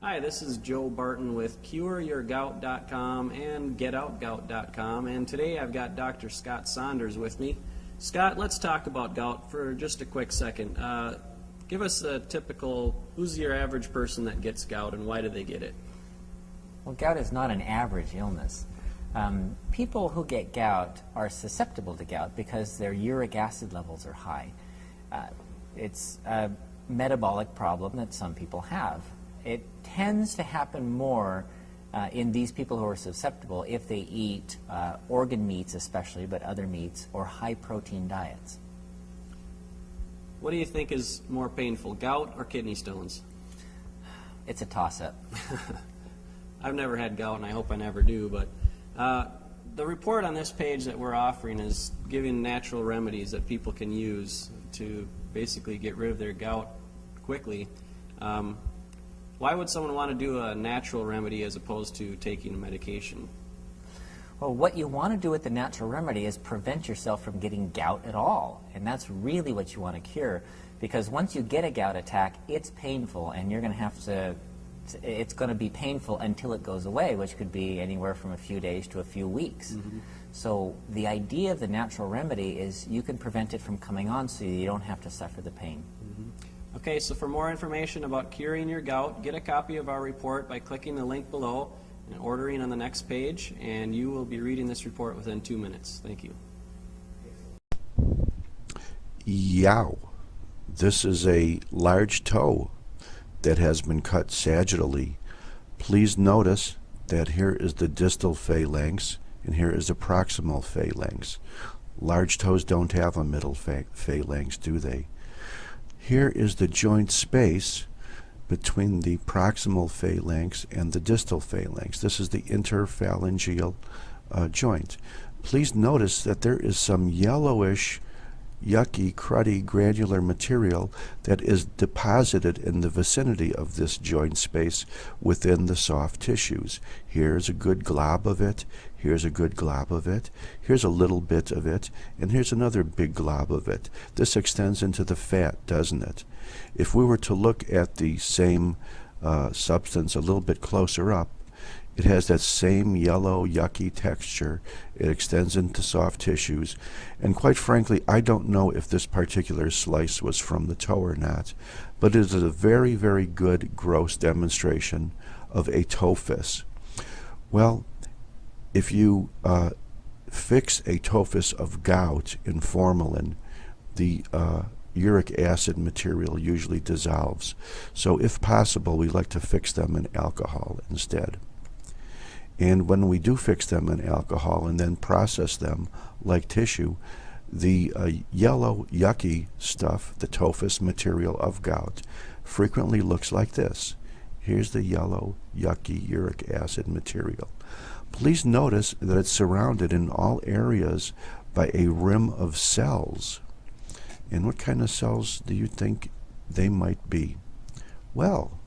Hi, this is Joe Barton with cureyourgout.com and getoutgout.com, and today I've got Dr. Scott Saunders with me. Scott, let's talk about gout for just a quick second. Give us a typical, who's your average person that gets gout and why do they get it? Well, gout is not an average illness. People who get gout are susceptible to gout because their uric acid levels are high. It's a metabolic problem that some people have. It tends to happen more in these people who are susceptible if they eat organ meats especially, but other meats, or high-protein diets. What do you think is more painful, gout or kidney stones? It's a toss-up. I've never had gout, and I hope I never do, but the report on this page that we're offering is giving natural remedies that people can use to basically get rid of their gout quickly. Why would someone want to do a natural remedy as opposed to taking a medication? Well, what you want to do with the natural remedy is prevent yourself from getting gout at all. And that's really what you want to cure. Because once you get a gout attack, it's painful, and you're going to have to, it's going to be painful until it goes away, which could be anywhere from a few days to a few weeks. Mm-hmm. So the idea of the natural remedy is you can prevent it from coming on so you don't have to suffer the pain. Mm-hmm. Okay, so for more information about curing your gout, get a copy of our report by clicking the link below and ordering on the next page, and you will be reading this report within 2 minutes. Thank you. Yow. This is a large toe that has been cut sagittally. Please notice that here is the distal phalanx and here is the proximal phalanx. Large toes don't have a middle phalanx, do they? Here is the joint space between the proximal phalanx and the distal phalanx. This is the interphalangeal joint. Please notice that there is some yellowish, yucky, cruddy, granular material that is deposited in the vicinity of this joint space within the soft tissues. Here's a good glob of it, here's a good glob of it, here's a little bit of it, and here's another big glob of it. This extends into the fat, doesn't it? If we were to look at the same substance a little bit closer up, it has that same yellow, yucky texture. It extends into soft tissues. And quite frankly, I don't know if this particular slice was from the toe or not, but it is a very, very good gross demonstration of atophis. Well, if you fix atophis of gout in formalin, the uric acid material usually dissolves. So if possible, we like to fix them in alcohol instead. And when we do fix them in alcohol and then process them like tissue, the yellow, yucky stuff, the tophus material of gout, frequently looks like this. Here's the yellow, yucky uric acid material. Please notice that it's surrounded in all areas by a rim of cells. And what kind of cells do you think they might be? Well,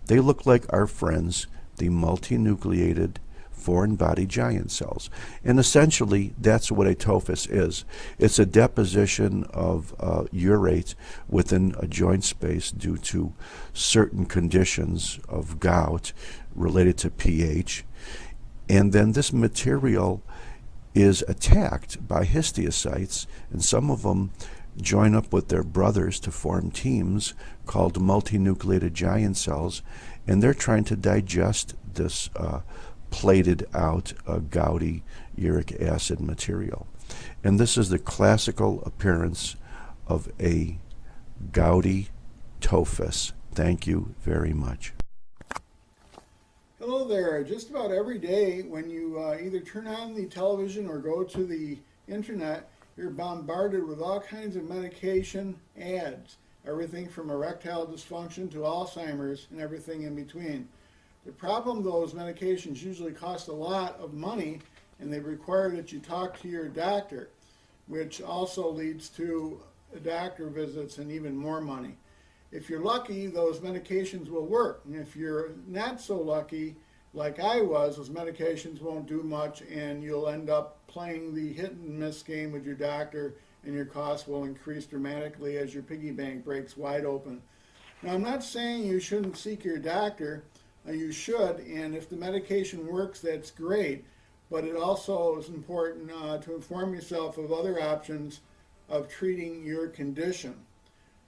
they look like our friends, the multinucleated foreign body giant cells. And essentially, that's what atophis is. It's a deposition of urate within a joint space due to certain conditions of gout related to pH. And then this material is attacked by histiocytes, and some of them join up with their brothers to form teams called multinucleated giant cells, and they're trying to digest this plated out gouty uric acid material. And this is the classical appearance of a gouty tophus. Thank you very much. Hello there. Just about every day when you either turn on the television or go to the internet, you're bombarded with all kinds of medication ads. Everything from erectile dysfunction to Alzheimer's and everything in between. The problem, those medications usually cost a lot of money, and they require that you talk to your doctor, which also leads to doctor visits and even more money. If you're lucky, those medications will work. And if you're not so lucky, like I was, those medications won't do much, and you'll end up playing the hit and miss game with your doctor, and your costs will increase dramatically as your piggy bank breaks wide open. Now, I'm not saying you shouldn't seek your doctor, You should, and if the medication works, that's great. But it also is important to inform yourself of other options of treating your condition.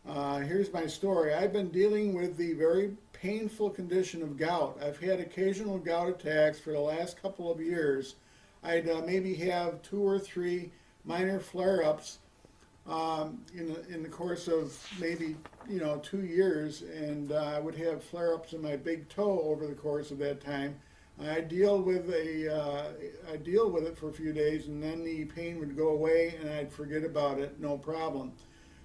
Here's my story. I've been dealing with the very painful condition of gout. I've had occasional gout attacks for the last couple of years. I'd maybe have 2 or 3 minor flare-ups in the course of maybe 2 years, and I would have flare-ups in my big toe over the course of that time. I deal with it for a few days, and then the pain would go away, and I'd forget about it, no problem.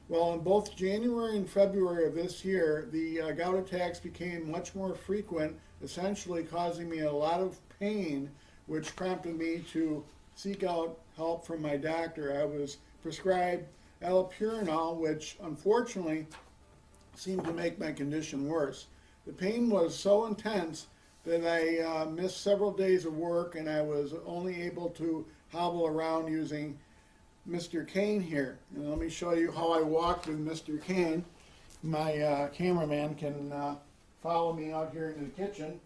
Well, in both January and February of this year, the gout attacks became much more frequent, essentially causing me a lot of pain, which prompted me to seek out help from my doctor. I was prescribed allopurinol, which unfortunately seemed to make my condition worse. The pain was so intense that I missed several days of work, and I was only able to hobble around using Mr. Kane here. And let me show you how I walked with Mr. Kane. My cameraman can follow me out here into the kitchen.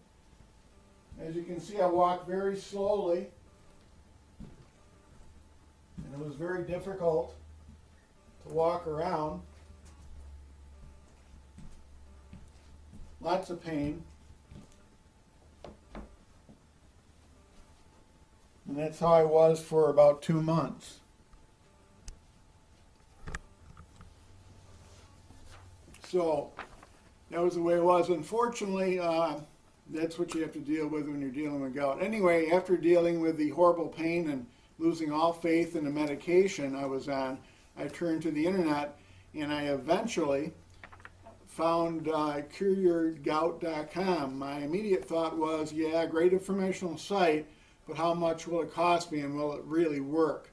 As you can see, I walk very slowly, and it was very difficult to walk around. Lots of pain. And that's how I was for about 2 months. So that was the way it was. Unfortunately, that's what you have to deal with when you're dealing with gout. Anyway, after dealing with the horrible pain and losing all faith in the medication I was on, I turned to the internet, and I eventually found cureyourgout.com. My immediate thought was, yeah, great informational site, but how much will it cost me, and will it really work?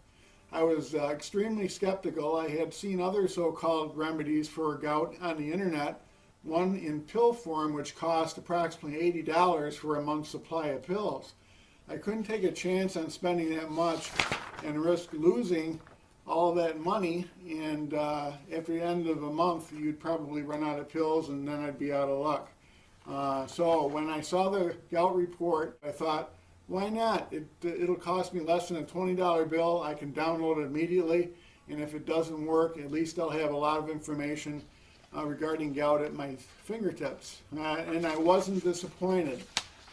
I was extremely skeptical. I had seen other so-called remedies for gout on the internet, one in pill form which cost approximately $80 for a month's supply of pills. I couldn't take a chance on spending that much and risk losing all that money, and after the end of a month you'd probably run out of pills, and then I'd be out of luck. So when I saw the gout report, I thought, why not? It'll cost me less than a $20 bill. I can download it immediately, and if it doesn't work, at least I'll have a lot of information regarding gout at my fingertips. And I wasn't disappointed.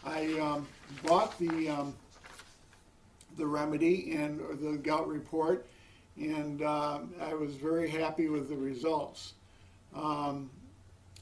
I bought the remedy and the gout report, and I was very happy with the results.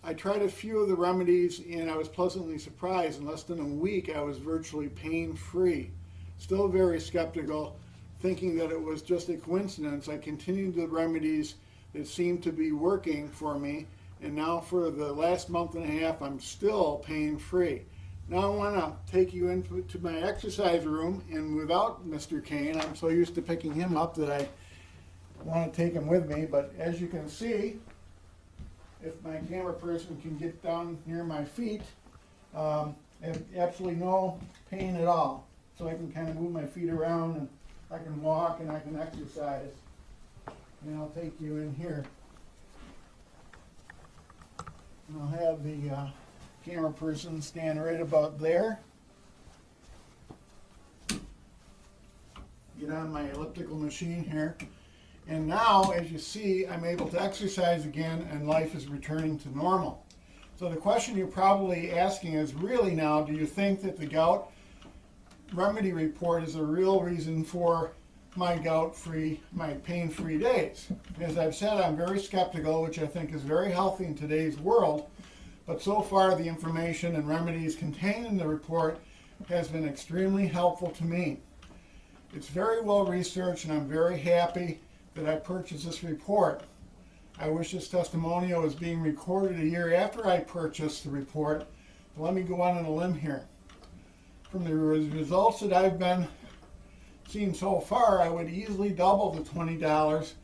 I tried a few of the remedies, and I was pleasantly surprised. In less than a week, I was virtually pain-free. Still very skeptical, thinking that it was just a coincidence. I continued the remedies that seemed to be working for me, and now for the last month and a half, I'm still pain-free. Now I want to take you into my exercise room, and without Mr. Kane, I'm so used to picking him up that I want to take him with me, but as you can see, if my camera person can get down near my feet, I have absolutely no pain at all. So I can kind of move my feet around, and I can walk, and I can exercise. And I'll take you in here. And I'll have the camera person stand right about there. Get on my elliptical machine here. And now, as you see, I'm able to exercise again, and life is returning to normal. So the question you're probably asking is, really now, do you think that the gout remedy report is a real reason for my gout-free, my pain-free days? As I've said, I'm very skeptical, which I think is very healthy in today's world. But so far, the information and remedies contained in the report has been extremely helpful to me. It's very well researched, and I'm very happy that I purchased this report. I wish this testimonial was being recorded a year after I purchased the report, but let me go on a limb here. From the results that I've been seeing so far, I would easily double the $20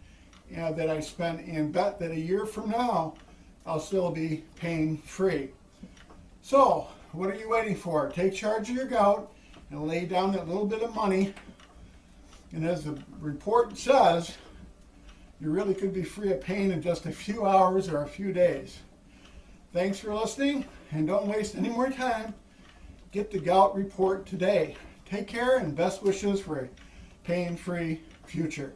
that I spent, and bet that a year from now, I'll still be pain-free. So, what are you waiting for? Take charge of your gout and lay down that little bit of money, and as the report says, you really could be free of pain in just a few hours or a few days. Thanks for listening, and don't waste any more time. get the gout report today. Take care and best wishes for a pain-free future.